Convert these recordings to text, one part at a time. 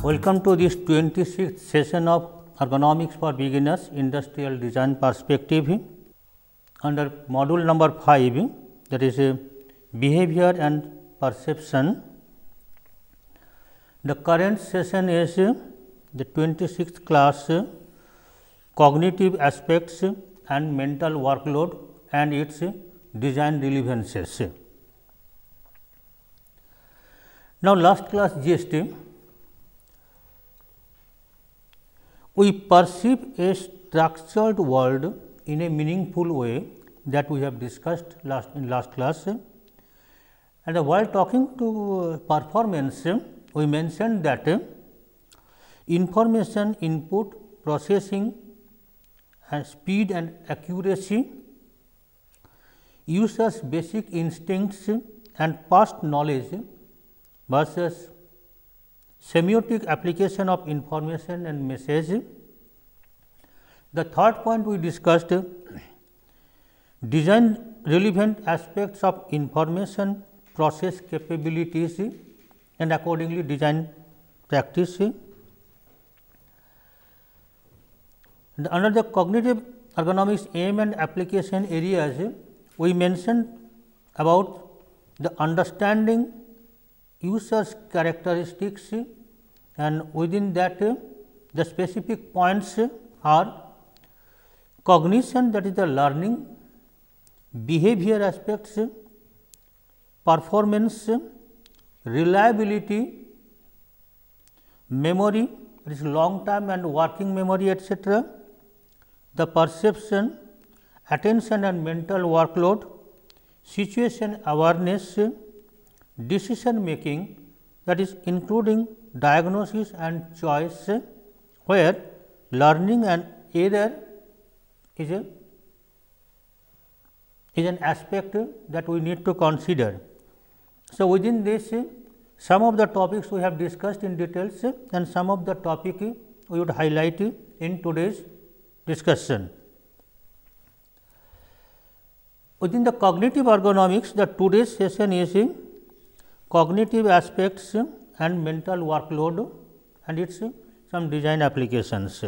Welcome to this 26th session of Ergonomics for Beginners Industrial Design Perspective under module number 5, that is behavior and perception. The current session is the 26th class, cognitive aspects and mental workload and its design relevances. Now, last class gist, we perceive a structured world in a meaningful way that we have discussed in last class. And while talking to performance, we mentioned that information input, processing and speed and accuracy, users' basic instincts and past knowledge versus semiotic application of information and message. The third point we discussed, design relevant aspects of information process capabilities and accordingly design practice. Under the cognitive ergonomics aim and application areas, we mentioned about the understanding users characteristics, and within that the specific points are cognition, that is the learning, behavior aspects, performance, reliability, memory, that is long term and working memory, etc., the perception, attention and mental workload, situation awareness, decision making, that is including diagnosis and choice, where learning and error is an aspect that we need to consider. So, within this some of the topics we have discussed in details and some of the topic we would highlight in today's discussion. Within the cognitive ergonomics, the today's session is cognitive aspects and mental workload and its some design applications.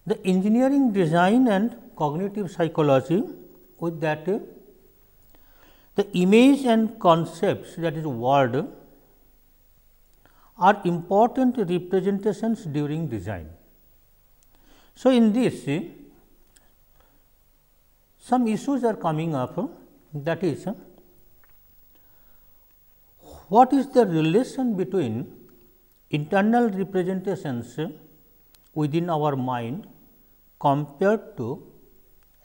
The engineering design and cognitive psychology, with that the image and concepts, that is word, are important representations during design. So, in this some issues are coming up, that is, what is the relation between internal representations within our mind compared to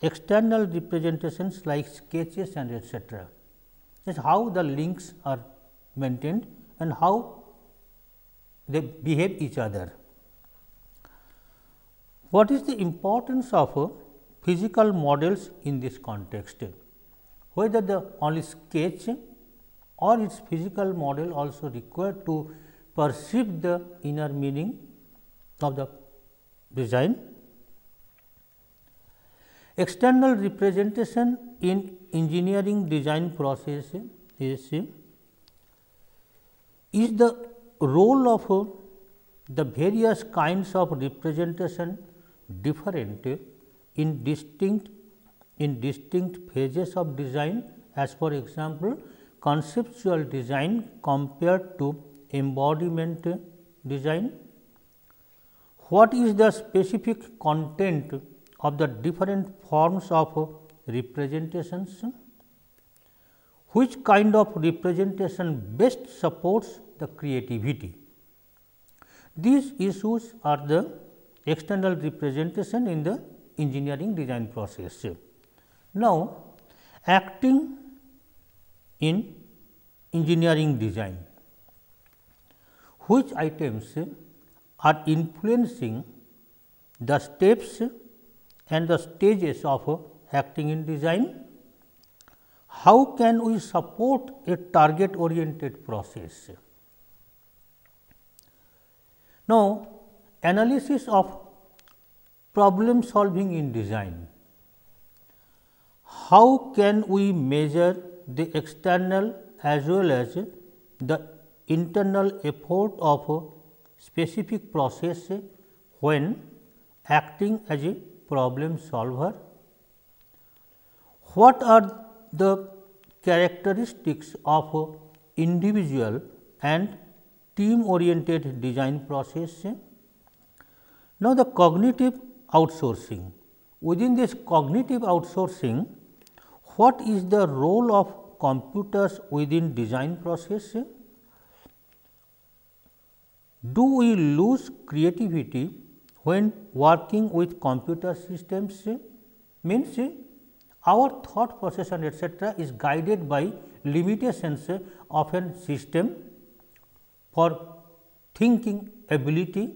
external representations like sketches and etc. That is how the links are maintained and how they behave each other. What is the importance of physical models in this context? Whether the only sketch or its physical model also required to perceive the inner meaning of the design. External representation in engineering design process is the role of the various kinds of representation different in distinct phases of design, as for example, conceptual design compared to embodiment design. What is the specific content of the different forms of representations? Which kind of representation best supports the creativity? These issues are the external representation in the engineering design process. Now, acting in engineering design, which items are influencing the steps and the stages of acting in design? How can we support a target oriented process? Now, analysis of problem solving in design. How can we measure the external as well as the internal effort of a specific process when acting as a problem solver? What are the characteristics of a individual and team oriented design process? Now, the cognitive outsourcing. Within this cognitive outsourcing, what is the role of computers within design process? Do we lose creativity when working with computer systems? Means our thought process and etcetera is guided by limitations of a system for thinking ability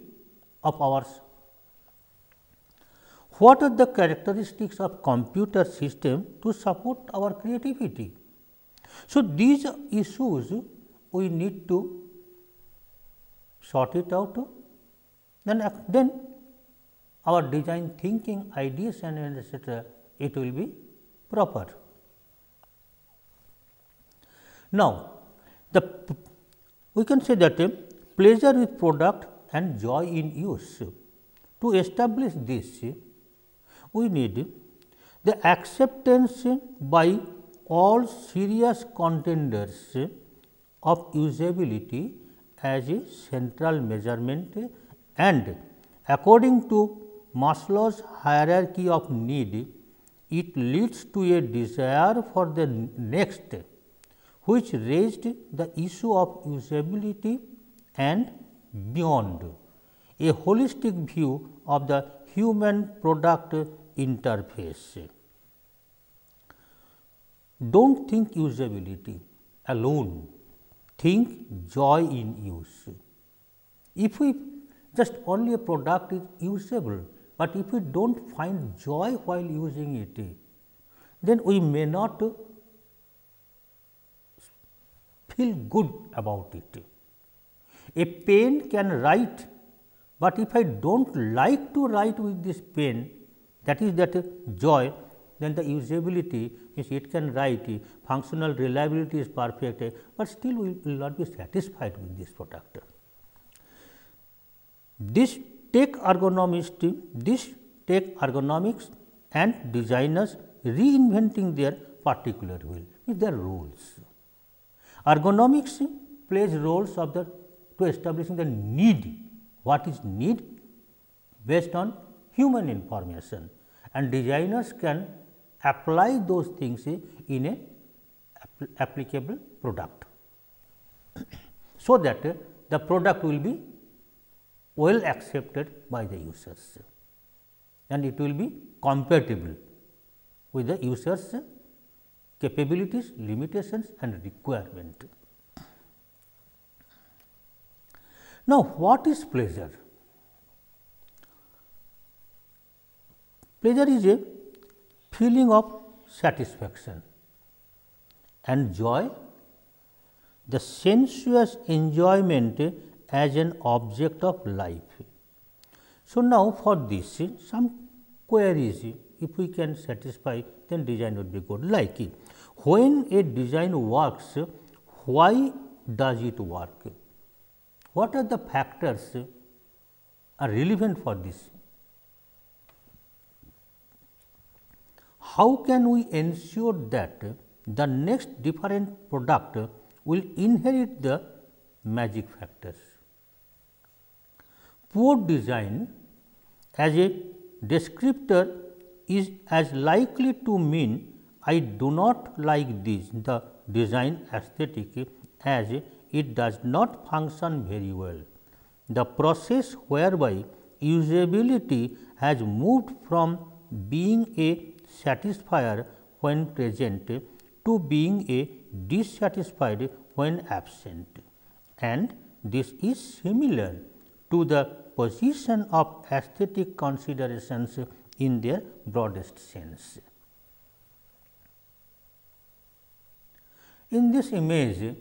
of ours. What are the characteristics of computer system to support our creativity? So, these issues we need to sort it out, then our design thinking, ideas and etcetera, it will be proper. Now, we can say that pleasure with product and joy in use. To establish this, we need the acceptance by all serious contenders of usability as a central measurement, and according to Maslow's hierarchy of need, it leads to a desire for the next, which raised the issue of usability and beyond, a holistic view of the human product interface. Do not think usability alone, think joy in use. If we just only a product is usable, but if we do not find joy while using it, then we may not feel good about it. A pen can write, but if I do not like to write with this pen, that is that joy, then the usability means it can write, functional reliability is perfect, but still we will not be satisfied with this product. This take ergonomics and designers reinventing their particular will with their roles. Ergonomics plays roles of to establishing the need, what is need based on human information, and designers can apply those things in a applicable product, so that the product will be well accepted by the users and it will be compatible with the users capabilities, limitations and requirement. Now, what is pleasure? Pleasure is a feeling of satisfaction, and joy the sensuous enjoyment as an object of life. So, now for this some queries, if we can satisfy, then design would be good. Like when a design works, why does it work? What are the factors are relevant for this? How can we ensure that the next different product will inherit the magic factors? Poor design as a descriptor is as likely to mean I do not like this, the design aesthetic, as it does not function very well. The process whereby usability has moved from being a satisfier when present to being a dissatisfied when absent, and this is similar to the position of aesthetic considerations in their broadest sense. In this image,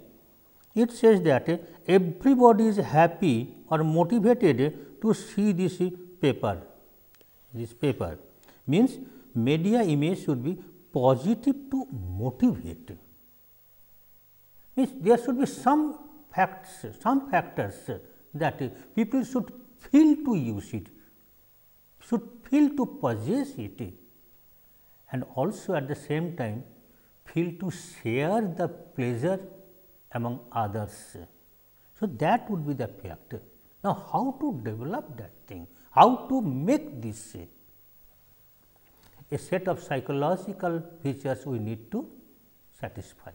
it says that everybody is happy or motivated to see this paper. This paper means media image should be positive to motivate. Means there should be some facts, some factors that people should feel to use it, should feel to possess it, and also at the same time feel to share the pleasure among others. So, that would be the factor. Now, how to develop that thing? How to make this a set of psychological features we need to satisfy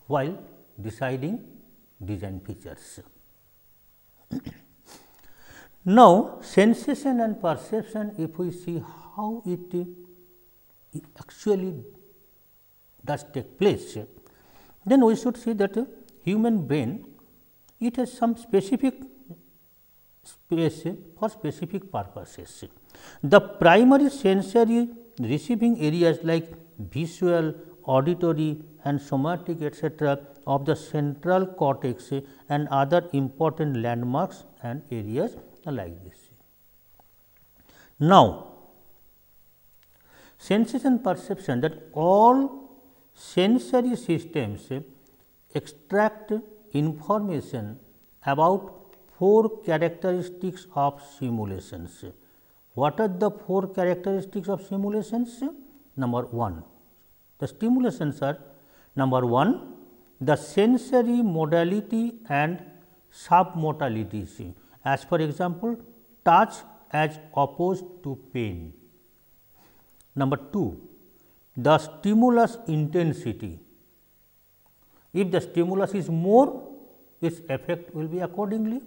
while deciding design features. Now, sensation and perception, if we see how it actually does take place, then we should see that human brain, it has some specific space for specific purposes. The primary sensory receiving areas like visual, auditory and somatic etc., of the central cortex and other important landmarks and areas are like this. Now, sensation perception, that all sensory systems extract information about 4 characteristics of simulations. What are the 4 characteristics of simulations? Number 1, the stimulations are: number 1, the sensory modality and submodalities, as for example, touch as opposed to pain. Number 2, the stimulus intensity. If the stimulus is more, its effect will be accordingly.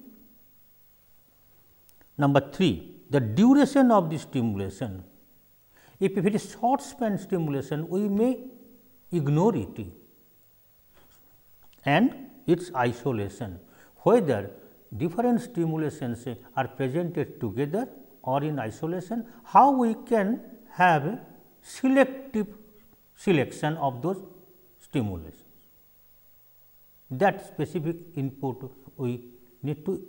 Number 3, the duration of the stimulation. If it is short span stimulation, we may ignore it, and its isolation, whether different stimulations are presented together or in isolation, how we can have selective selection of those stimulations. That specific input we need to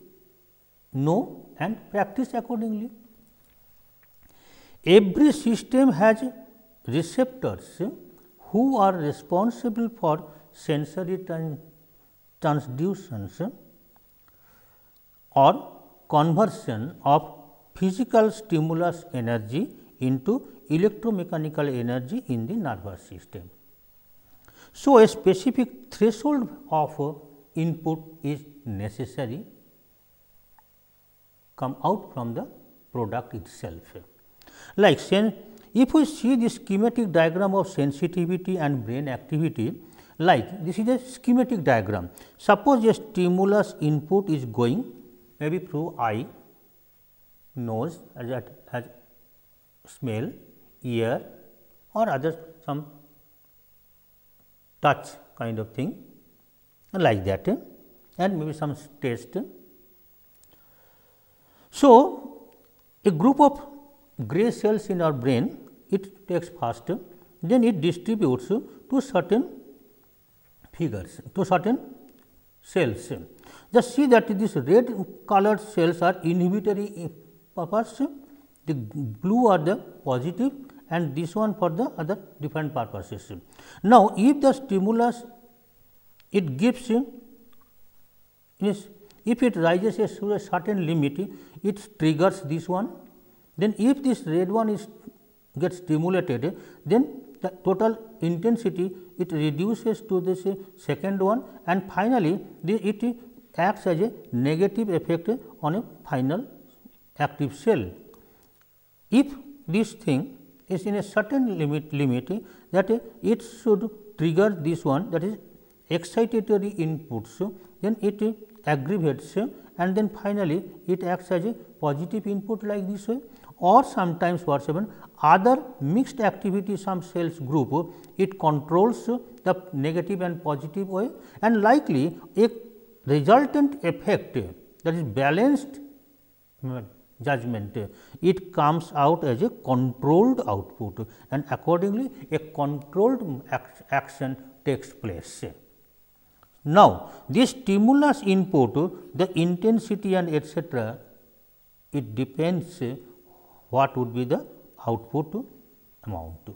know and practice accordingly. Every system has receptors who are responsible for sensory transductions or conversion of physical stimulus energy into electromechanical energy in the nervous system. So, a specific threshold of input is necessary come out from the product itself. Like if we see this schematic diagram of sensitivity and brain activity, like this is a schematic diagram. Suppose a stimulus input is going maybe through eye, nose, as smell, ear or other some touch kind of thing like that, and maybe some taste. So, a group of gray cells in our brain, it takes first, then it distributes to certain figures, to certain cells. Just see that these red colored cells are inhibitory purpose, the blue are the positive and this one for the other different purposes. Now, if the stimulus it gives, if it rises to a certain limit, it triggers this one. Then, if this red one is gets stimulated, then the total intensity it reduces to this second one, and finally, it acts as a negative effect on a final active cell. If this thing is in a certain limit that it should trigger this one, that is excitatory inputs, then it aggravates and then finally, it acts as a positive input like this way, or sometimes what happens other mixed activity some cells group, it controls the negative and positive way, and likely a resultant effect, that is balanced judgment, it comes out as a controlled output, and accordingly a controlled action takes place. Now, this stimulus input, the intensity and etc., it depends what would be the output amount.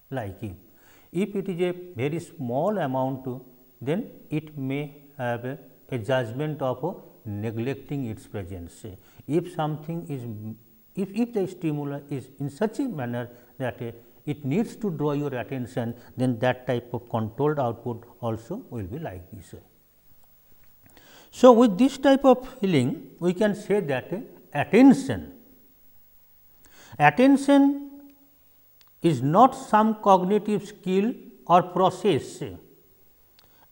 Like if it is a very small amount, then it may have a judgment of neglecting its presence. If something is, if the stimulus is in such a manner that it needs to draw your attention, then that type of controlled output also will be like this. So, with this type of feeling, we can say that attention is not some cognitive skill or process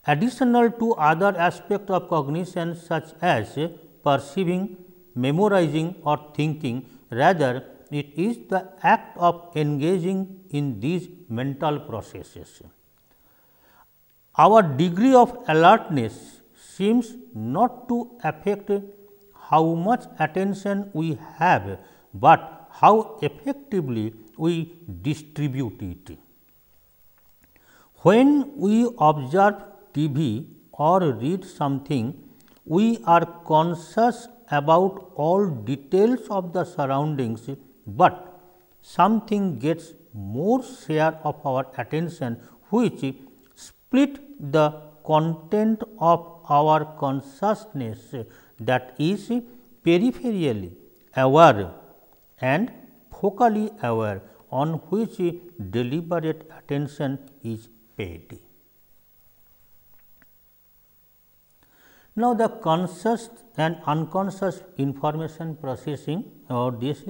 additional to other aspects of cognition such as perceiving, memorizing or thinking. Rather, it is the act of engaging in these mental processes. Our degree of alertness seems not to affect how much attention we have, but how effectively we distribute it. When we observe TV or read something, we are conscious about all details of the surroundings, but something gets more share of our attention, which split the content of our consciousness, that is peripherally aware and focally aware, on which deliberate attention is paid. Now, the conscious and unconscious information processing or this,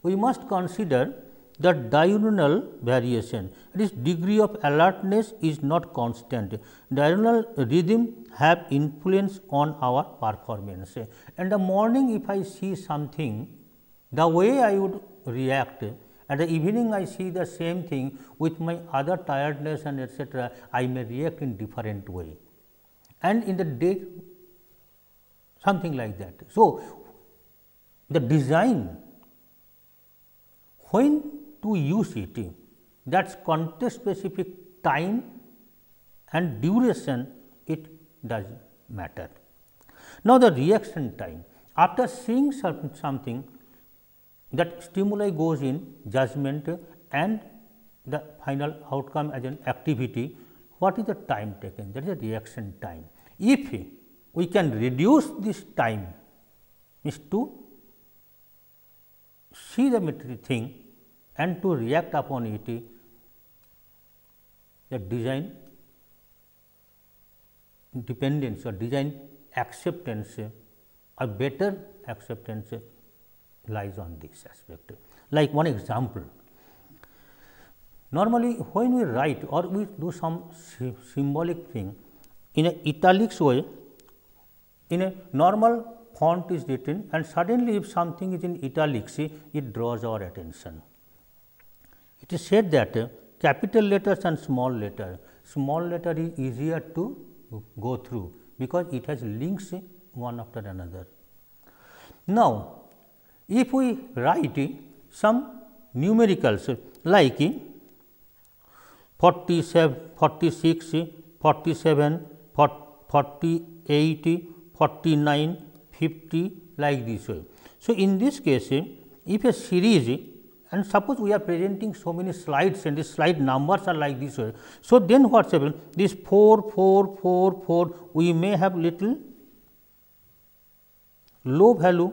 we must consider the diurnal variation. It is degree of alertness is not constant. Diurnal rhythm have influence on our performance. In the morning, if I see something, the way I would react, at the evening I see the same thing with my other tiredness and etc., I may react in different way, and in the day something like that. So, the design, when to use it, that is context specific time and duration, it does matter. Now, the reaction time, after seeing something, that stimuli goes in judgment and the final outcome as an activity, what is the time taken? That is a reaction time. If we can reduce this time, is to see the material thing and to react upon it, the design dependence or design acceptance or better acceptance lies on this aspect. Like one example, normally when we write or we do some symbolic thing in a italics way, in a normal font is written, and suddenly if something is in italics, it draws our attention. It is said that capital letters and small letter is easier to go through, because it has links one after another. Now, if we write some numericals like 47, 46, 47, 48, 49, 50 like this way. So, in this case, if a series, and suppose we are presenting so many slides and these slide numbers are like this way. So, then what happens? This 4, 4, 4, 4, we may have little low value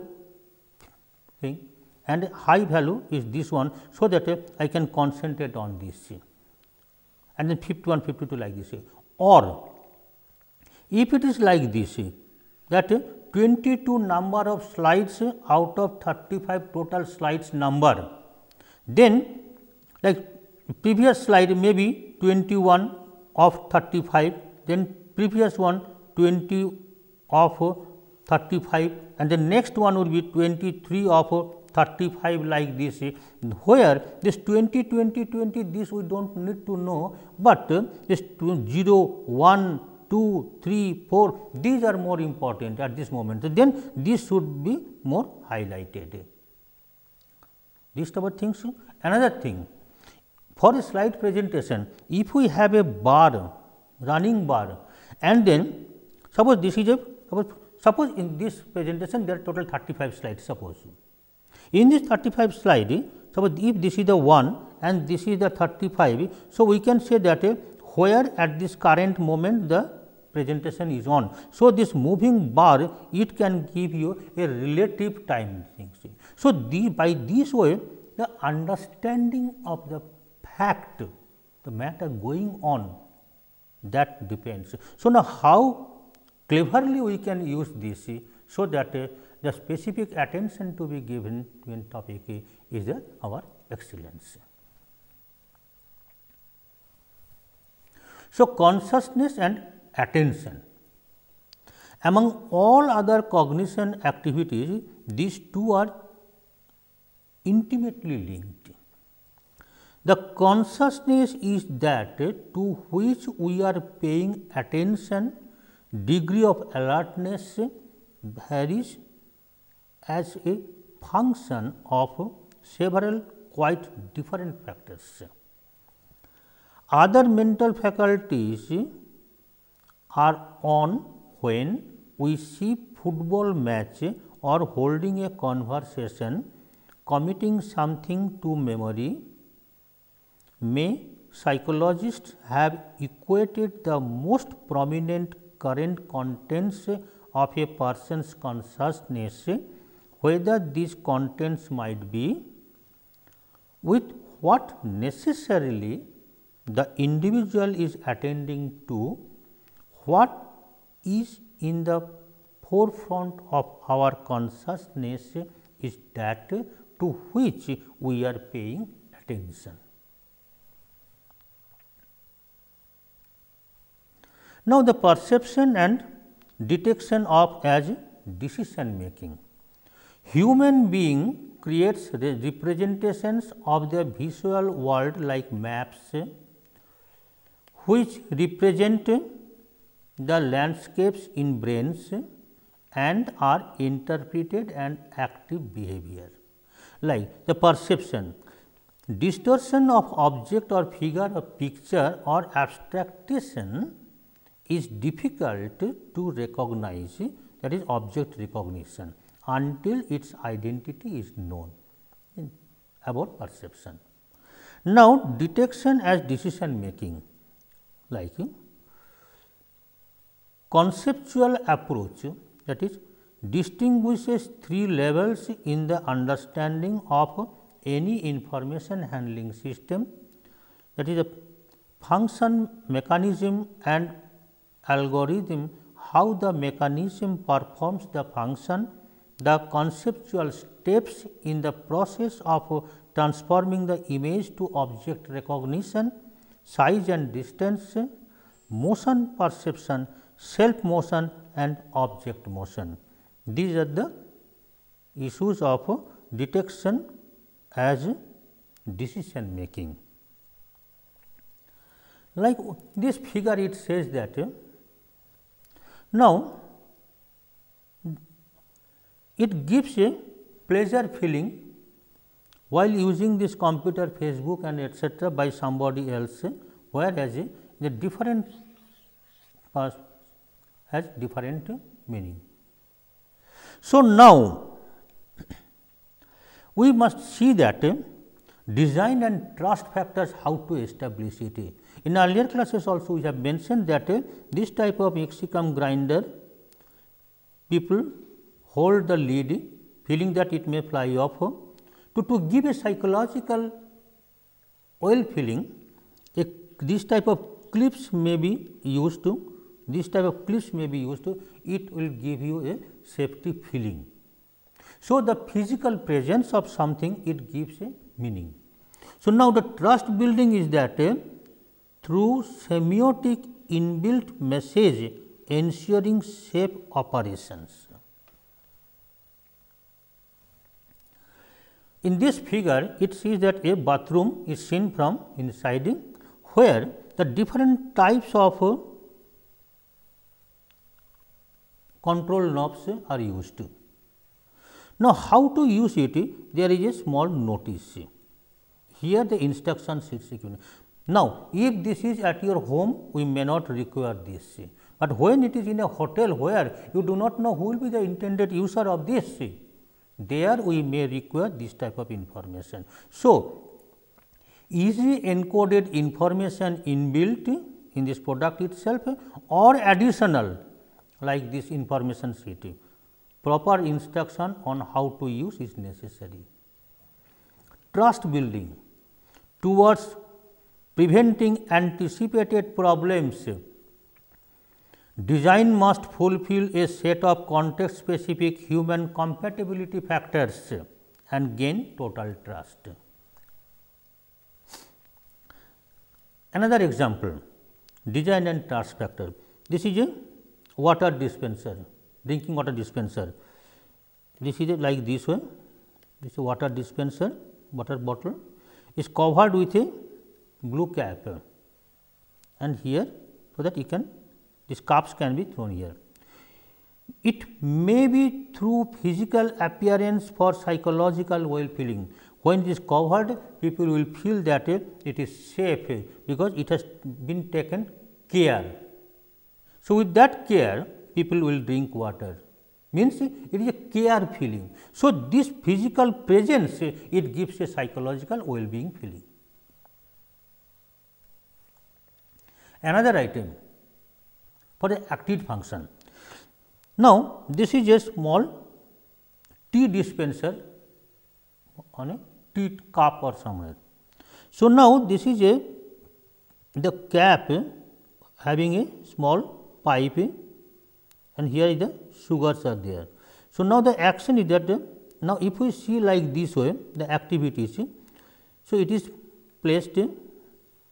thing and high value is this one. So, that I can concentrate on this, and then 51, 52 like this. Or if it is like this, that 22 number of slides out of 35 total slides number, then like previous slide may be 21 of 35, then previous one 20 of 35, and the next one would be 23 of 35 like this, where this 20, 20, 20 this we do not need to know, but this 0, 1, 2, 3, 4 these are more important at this moment. So, then this should be more highlighted. These type of things. Another thing, for a slide presentation, if we have a bar, running bar, and then suppose this is a suppose in this presentation there are total 35 slides. Suppose in this 35 slide, suppose if this is the 1 and this is the 35. So, we can say that where at this current moment the presentation is on. So, this moving bar it can give you a relative time thing. So, by this way the understanding of the fact, the matter going on, that depends. So, now how cleverly we can use this so that the specific attention to be given to topic is our excellence. So, consciousness and attention. Among all other cognition activities, these two are intimately linked. The consciousness is that to which we are paying attention. Degree of alertness varies as a function of several quite different factors. Other mental faculties are on when we see football match or holding a conversation, committing something to memory. May psychologists have equated the most prominent current contents of a person's consciousness, whether these contents might be, with what necessarily the individual is attending to, what is in the forefront of our consciousness is that to which we are paying attention. Now, the perception and detection of as decision making. Human being creates representations of the visual world like maps, which represent the landscapes in brains and are interpreted and active behavior. Like the perception, distortion of object or figure or picture or abstraction is difficult to recognize, that is object recognition, until its identity is known about perception. Now, detection as decision making, like conceptual approach, that is distinguishes three levels in the understanding of any information handling system, that is a function, mechanism and algorithm, how the mechanism performs the function, the conceptual steps in the process of transforming the image to object recognition, size and distance, motion perception, self motion and object motion. These are the issues of detection as decision making. Like this figure, it says that now it gives a pleasure feeling while using this computer, Facebook and etc. by somebody else, whereas the different has different meaning. So, now we must see that design and trust factors, how to establish it. In earlier classes also we have mentioned that this type of maximum grinder, people hold the lid feeling that it may fly off. To give a psychological well feeling, this type of clips may be used to, it will give you a safety feeling. So, the physical presence of something, it gives a meaning. So, now the trust building is that through semiotic inbuilt message ensuring safe operations. In this figure, it sees that a bathroom is seen from inside, where the different types of control knobs are used. Now, how to use it? There is a small notice. Here the instructions is given. Now, if this is at your home, we may not require this, but when it is in a hotel where you do not know who will be the intended user of this, there we may require this type of information. So, easy encoded information inbuilt in this product itself or additional like this information sheet. Proper instruction on how to use is necessary. Trust building towards preventing anticipated problems. Design must fulfill a set of context specific human compatibility factors and gain total trust. Another example, design and trust factor. This is a water dispenser, drinking water dispenser. This is like this way, this is a water dispenser, water bottle is covered with a blue cap, and here so that you can, these cups can be thrown here. It may be through physical appearance for psychological well-feeling. When it is covered, people will feel that it is safe because it has been taken care. So, with that care, people will drink water, means it is a care feeling. So, this physical presence, it gives a psychological well-being feeling. Another item for the active function. Now, this is a small tea dispenser on a tea cup or somewhere. So, now this is the cap having a small pipe, and here is the sugars are there. So, now the action is that now if we see like this way the activities. So, it is placed,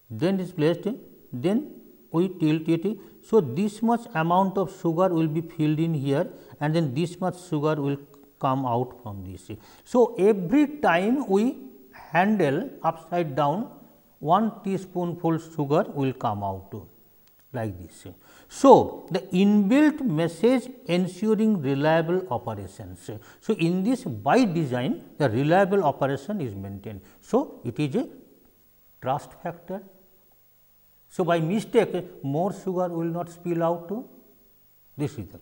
then it is placed, then we tilt it. So, this much amount of sugar will be filled in here, and then this much sugar will come out from this. So, every time we handle upside down, 1 teaspoonful sugar will come out like this. So, the inbuilt message ensuring reliable operations. So, in this by design the reliable operation is maintained. So, it is a trust factor. So, by mistake more sugar will not spill out. This is the case.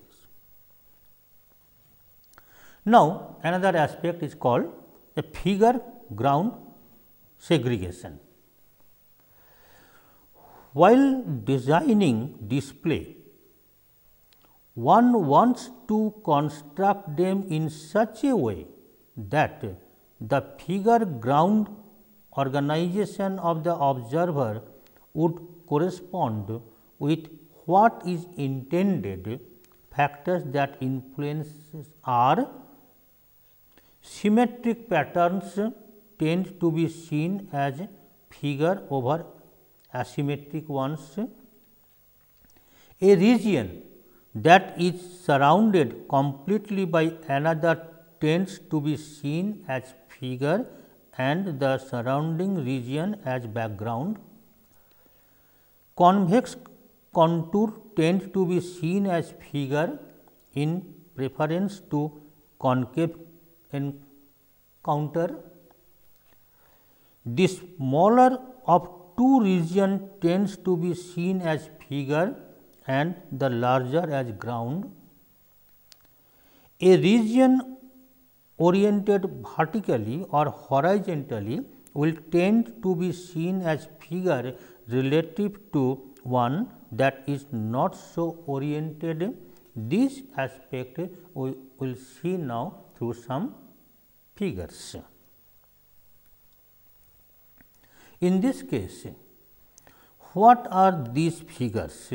Now, another aspect is called a figure ground segregation. While designing display, one wants to construct them in such a way that the figure ground organization of the observer would correspond with what is intended. Factors that influence are symmetric patterns tend to be seen as figure over asymmetric ones. A region that is surrounded completely by another tends to be seen as figure and the surrounding region as background. Convex contour tend to be seen as figure in preference to concave encounter. The smaller of two regions tends to be seen as figure and the larger as ground. A region oriented vertically or horizontally will tend to be seen as figure relative to one that is not so oriented. This aspect we will see now through some figures. In this case, what are these figures?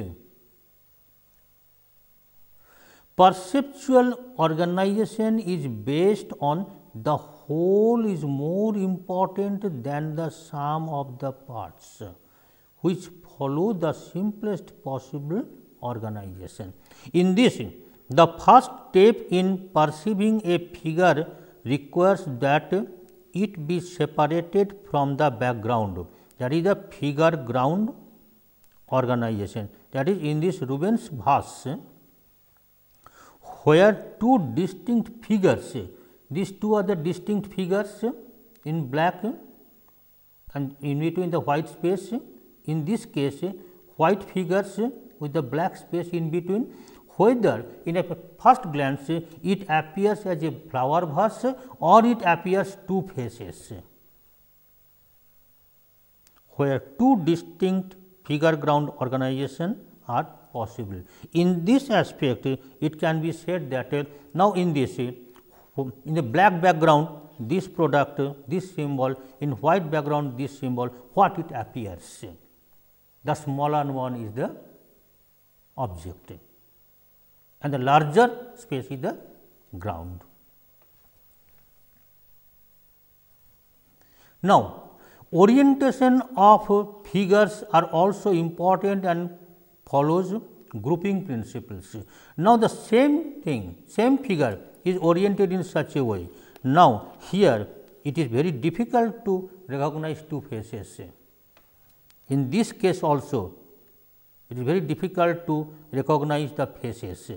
Perceptual organization is based on the whole is more important than the sum of the parts, which follow the simplest possible organization. In this, the first step in perceiving a figure requires that it be separated from the background, that is the figure ground organization. That is, in this Rubens vase, where two distinct figures, these two are the distinct figures in black and in between the white space. In this case, white figures with the black space in between, whether in a first glance it appears as a flower vase or it appears two faces, where two distinct figure ground organization are possible. In this aspect, it can be said that now in this, in the black background, this product, this symbol, in white background, this symbol, what it appears? The smaller one is the object and the larger space is the ground. Now, orientation of figures are also important and follows grouping principles. Now, the same thing, same figure is oriented in such a way. Now, here it is very difficult to recognize two faces. In this case also, it is very difficult to recognize the faces.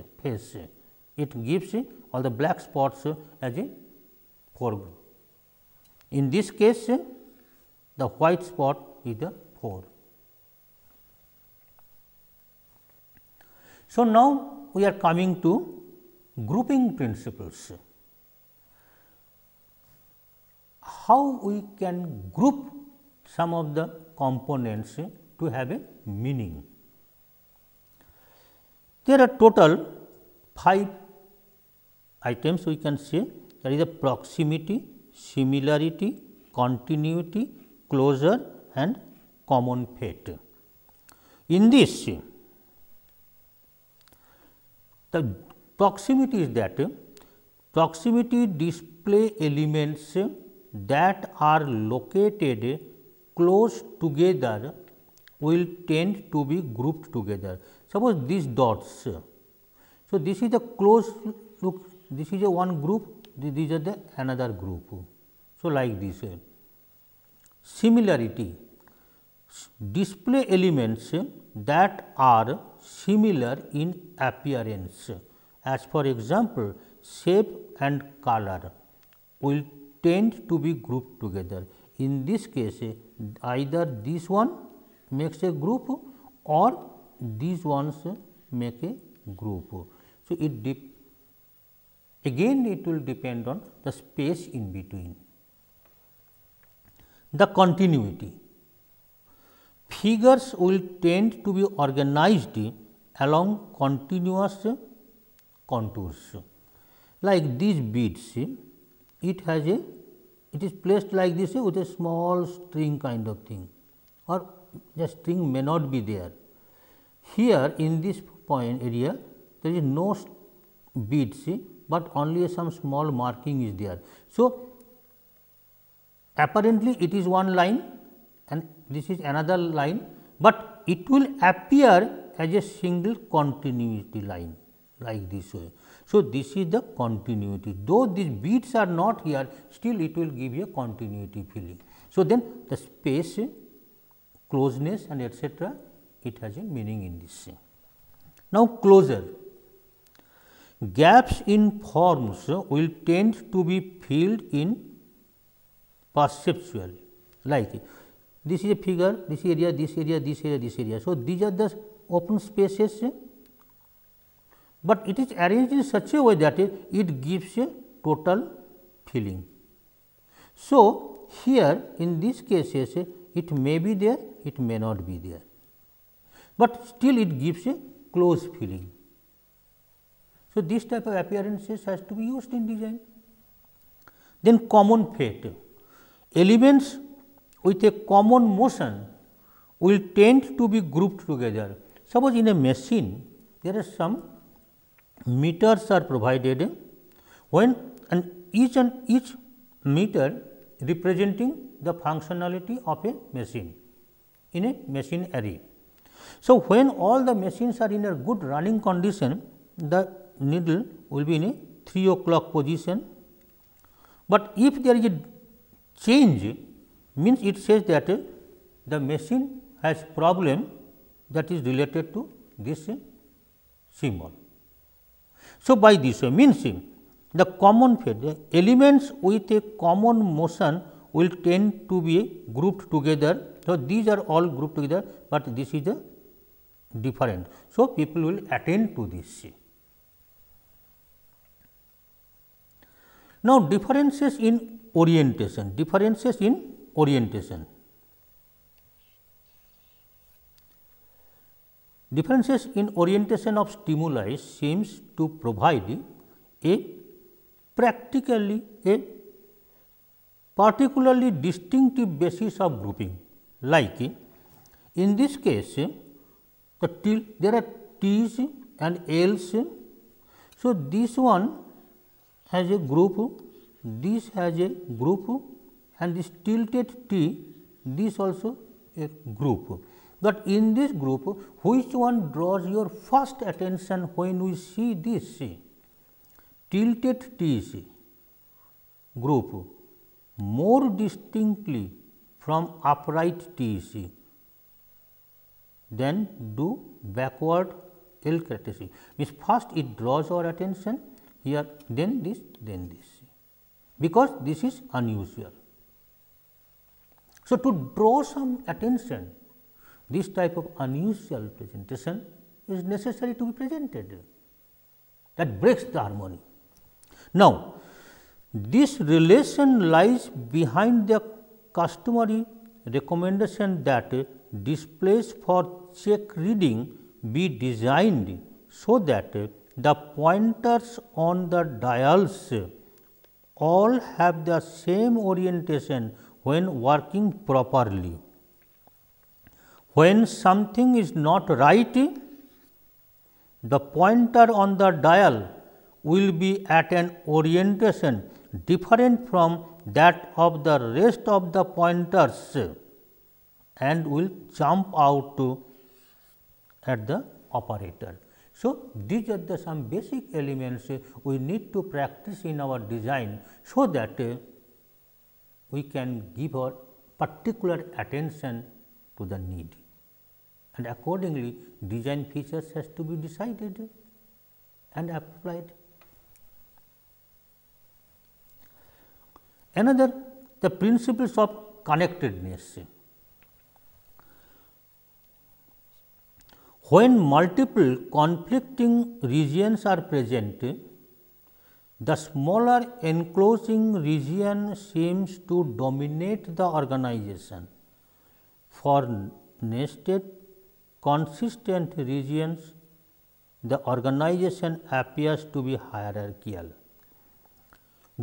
It gives all the black spots as a foreground. In this case, the white spot is the fore. So, now we are coming to grouping principles. How we can group some of the components to have a meaning. There are total 5 items we can say, that is the proximity, similarity, continuity, closure and common fate. In this, the proximity is that proximity display elements that are located close together will tend to be grouped together. Suppose these dots. So, this is the close look, this is a one group, these are the another group. So, like this. Similarity, display elements that are similar in appearance, as for example, shape and color will tend to be grouped together. In this case, either this one makes a group or these ones make a group. So, again it will depend on the space in between. The continuity, figures will tend to be organized along continuous contours. Like these beads, it is placed like this with a small string kind of thing, or the string may not be there. Here in this point area, there is no beads, but only some small marking is there. So, apparently it is one line and this is another line, but it will appear as a single continuity line like this way. So, this is the continuity, though these beads are not here, still it will give you a continuity feeling. So, then the space, closeness and etcetera, it has a meaning in this. Now, closure, gaps in forms will tend to be filled in perceptually, like this is a figure, this area, this area, this area, this area. So, these are the open spaces, but it is arranged in such a way that it gives a total feeling. So, here in these cases it may be there, it may not be there, but still it gives a close feeling. So, this type of appearances has to be used in design. Then common fate, elements with a common motion will tend to be grouped together. Suppose in a machine there are some meters are provided, when and each meter representing the functionality of a machine in a machine array. So, when all the machines are in a good running condition, the needle will be in a 3 o'clock position, but if there is a change, means it says that the machine has problem that is related to this symbol. So, by this way means the common fate, the elements with a common motion will tend to be grouped together. So, these are all grouped together, but this is a different. So, people will attend to this. Now, differences in orientation, Differences in orientation of stimuli seems to provide a particularly distinctive basis of grouping, like in this case there are T's and L's. So, this one has a group, this has a group, and this tilted T, this also a group. But in this group, which one draws your first attention when we see this tilted T group more distinctly from upright T than do backward L characteristic? Means first it draws our attention here, then this, because this is unusual. So, to draw some attention, this type of unusual presentation is necessary to be presented, that breaks the harmony. Now, this relation lies behind the customary recommendation that displays for check reading be designed so that the pointers on the dials all have the same orientation when working properly. When something is not right, the pointer on the dial will be at an orientation different from that of the rest of the pointers and will jump out at the operator. So, these are the some basic elements we need to practice in our design, so that we can give our particular attention to the need, and accordingly design features has to be decided and applied. Another, the principles of connectedness. When multiple conflicting regions are present, the smaller enclosing region seems to dominate the organization. For nested consistent regions, the organization appears to be hierarchical.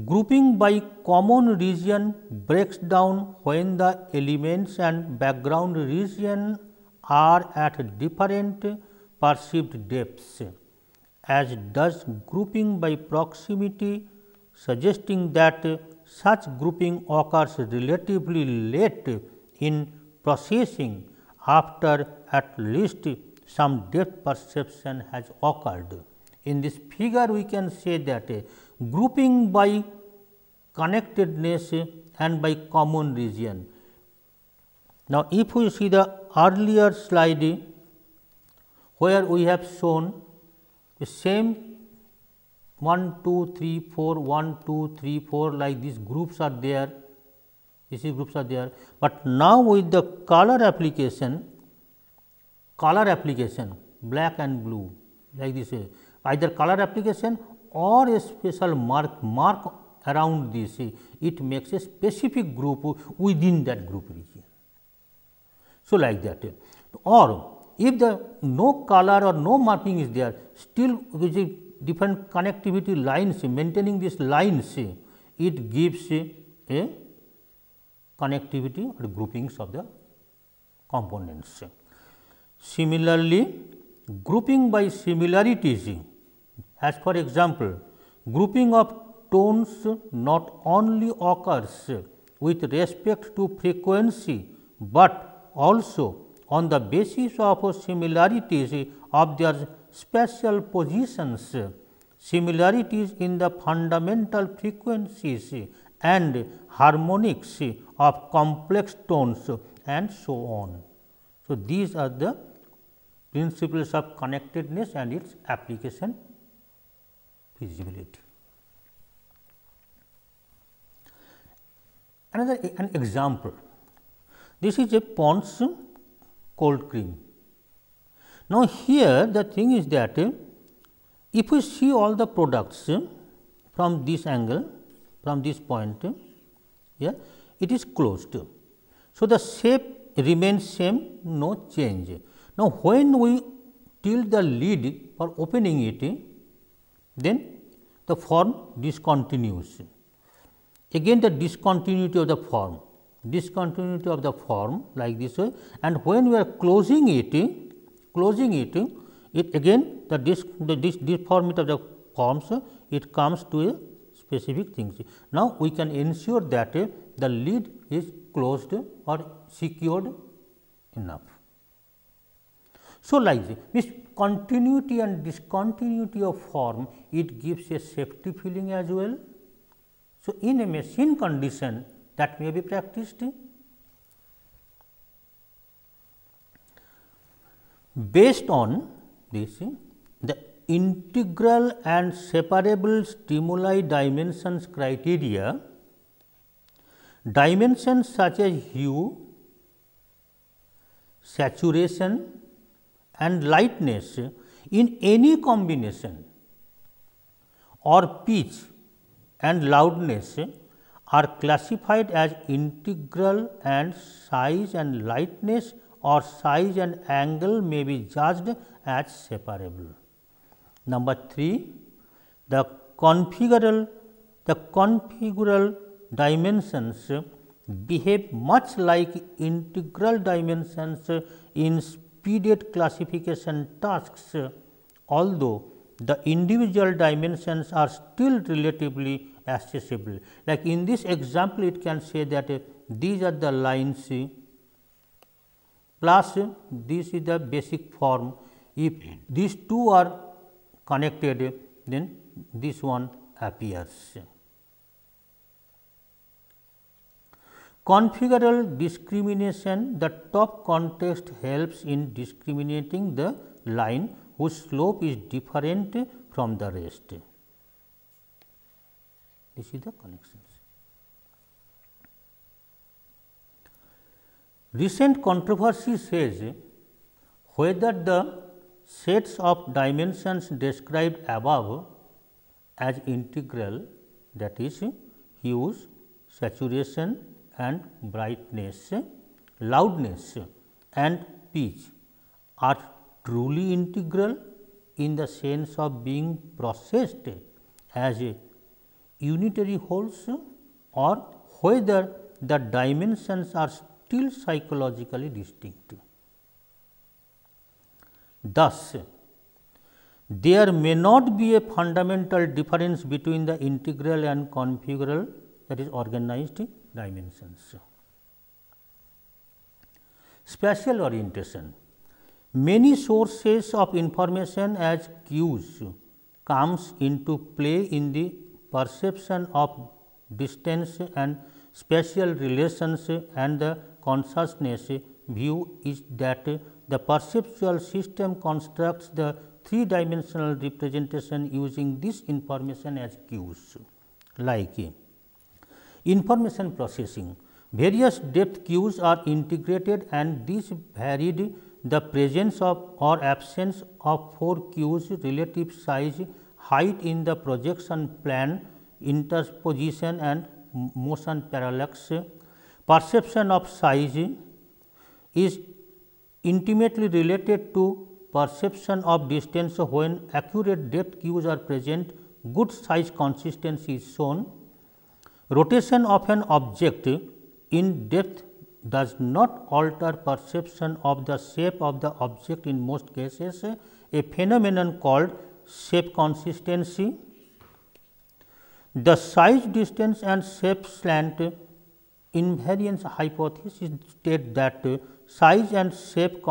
Grouping by common region breaks down when the elements and background region are at different perceived depths, as does grouping by proximity, suggesting that such grouping occurs relatively late in processing after at least some depth perception has occurred. In this figure, we can say that grouping by connectedness and by common region. Now, if we see the earlier slide where we have shown the same 1, 2, 3, 4, 1, 2, 3, 4 like these groups are there, these groups are there, but now with the color application black and blue like this, either color application or a special mark around this, it makes a specific group within that group region. So, like that, or if the no color or no marking is there, still which is different connectivity lines, maintaining these lines, it gives a connectivity or groupings of the components. Similarly, grouping by similarities, as for example, grouping of tones not only occurs with respect to frequency, but also on the basis of similarities of their spatial positions, similarities in the fundamental frequencies and harmonics of complex tones, and so on. So, these are the principles of connectedness and its application feasibility. Another an example. This is a Pond's cold cream. Now, here the thing is that if we see all the products from this angle, from this point, yeah, it is closed. So, the shape remains same, no change. Now, when we till the lid for opening it, then the form discontinues. Again the discontinuity of the form, like this way, and when we are closing it, it again the deformity of the forms, it comes to a specific thing. Now, we can ensure that the lid is closed or secured enough. So, like this means continuity and discontinuity of form, it gives a safety feeling as well. So, in a machine condition that may be practiced. Based on this, the integral and separable stimuli dimensions criteria, dimensions such as hue, saturation and lightness in any combination or pitch and loudness are classified as integral, and size and lightness or size and angle may be judged as separable. Number 3, the configural dimensions behave much like integral dimensions in speeded classification tasks, although the individual dimensions are still relatively accessible. Like in this example, it can say that these are the lines plus this is the basic form. If these two are connected, then this one appears. Configural discrimination, the top context helps in discriminating the line whose slope is different from the rest. This is the connections. Recent controversy says whether the sets of dimensions described above as integral, that is hues, saturation and brightness, loudness and pitch are truly integral in the sense of being processed as a unitary wholes, or whether the dimensions are still psychologically distinct. Thus, there may not be a fundamental difference between the integral and configural, that is organized dimensions. Spatial orientation. Many sources of information as cues comes into play in the perception of distance and spatial relations, and the consciousness view is that the perceptual system constructs the three-dimensional representation using this information as cues. Like information processing, various depth cues are integrated, and this varied the presence of or absence of 4 cues: relative size, height in the projection plane, interposition and motion parallax. Perception of size is intimately related to perception of distance. When accurate depth cues are present, good size consistency is shown. Rotation of an object in depth does not alter perception of the shape of the object in most cases, a phenomenon called shape consistency. The size, distance and shape slant invariance hypothesis state that size and shape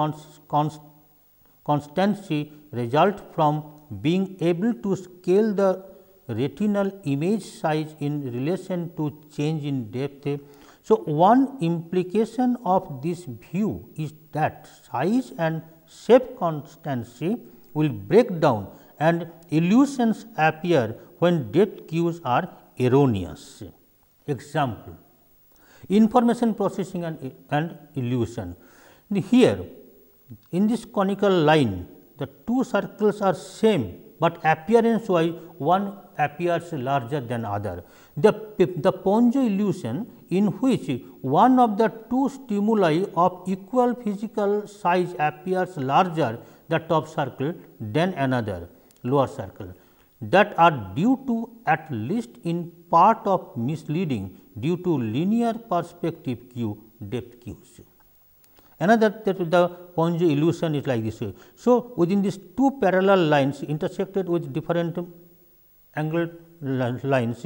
constancy result from being able to scale the retinal image size in relation to change in depth. So, one implication of this view is that size and shape constancy will break down and illusions appear when depth cues are erroneous. Example: information processing and illusion. Here in this conical line, the two circles are same, but appearance wise one appears larger than other. The Ponzo illusion, in which one of the two stimuli of equal physical size appears larger the top circle, then another lower circle, that are due to at least in part of misleading due to linear perspective Q depth Q's. Another that the Ponzi illusion is like this way. So, within these two parallel lines intersected with different angled lines,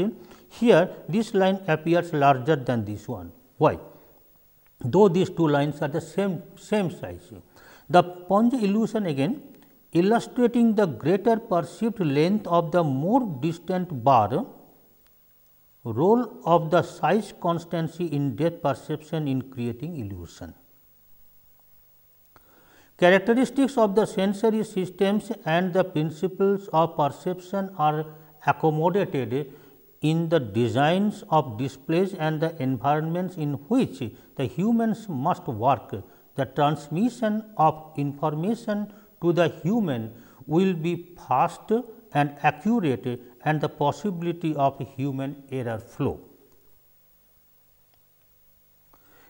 here this line appears larger than this one. Why? Though these two lines are the same size. The Ponzi illusion again illustrating the greater perceived length of the more distant bar, role of the size constancy in depth perception in creating illusion. Characteristics of the sensory systems and the principles of perception are accommodated in the designs of displays and the environments in which the humans must work. The transmission of information to the human will be fast and accurate, and the possibility of human error flow.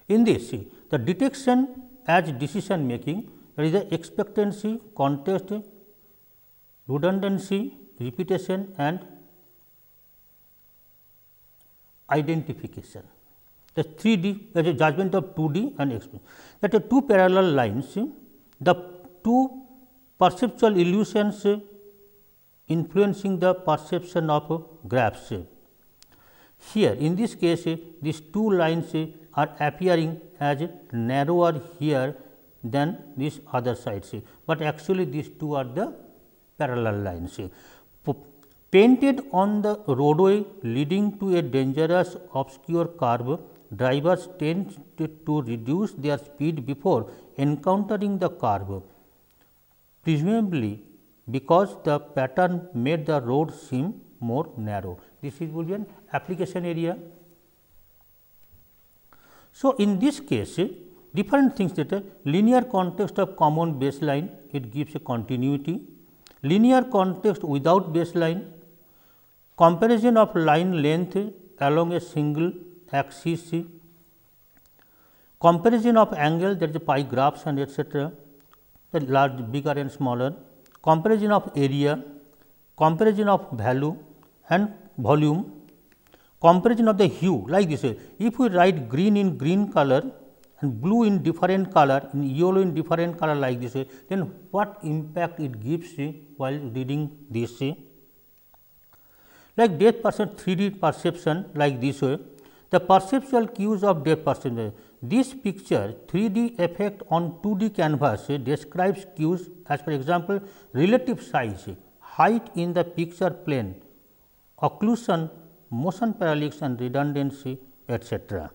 In this, the detection as decision making, there is the expectancy, context, redundancy, repetition and identification. The 3D, that is judgment of 2D and experience. That are two parallel lines, the two perceptual illusions influencing the perception of graphs. Here in this case, these two lines are appearing as narrower here than this other sides, but actually these two are the parallel lines. Painted on the roadway leading to a dangerous obscure curve, drivers tend to reduce their speed before encountering the curve, presumably because the pattern made the road seem more narrow. This will be an application area. So, in this case different things, that linear context of common baseline, it gives a continuity, linear context without baseline, comparison of line length along a single axis, comparison of angle, that is pi graphs and etcetera, the large, bigger and smaller, comparison of area, comparison of value and volume, comparison of the hue like this. If we write green in green color and blue in different color, in yellow in different color like this, then what impact it gives while reading this? Like depth perception, 3D perception like this way, the perceptual cues of depth perception. This picture 3D effect on 2D canvas describes cues as for example, relative size, height in the picture plane, occlusion, motion parallax and redundancy, etcetera.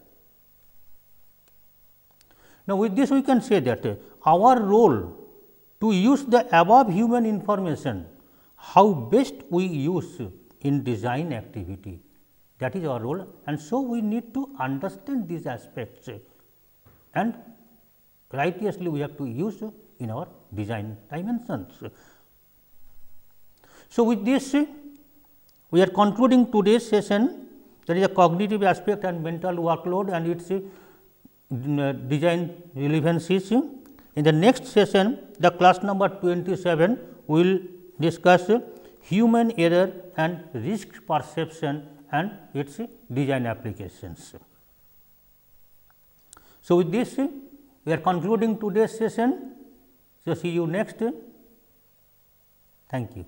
Now, with this we can say that our role to use the above human information, how best we use in design activity, that is our role, and so we need to understand these aspects and righteously we have to use in our design dimensions. So, with this we are concluding today's session, that is a cognitive aspect and mental workload and its design relevancies. In the next session, the class number 27, we will discuss human error and risk perception and its design applications. So, with this we are concluding today's session. So, see you next. Thank you.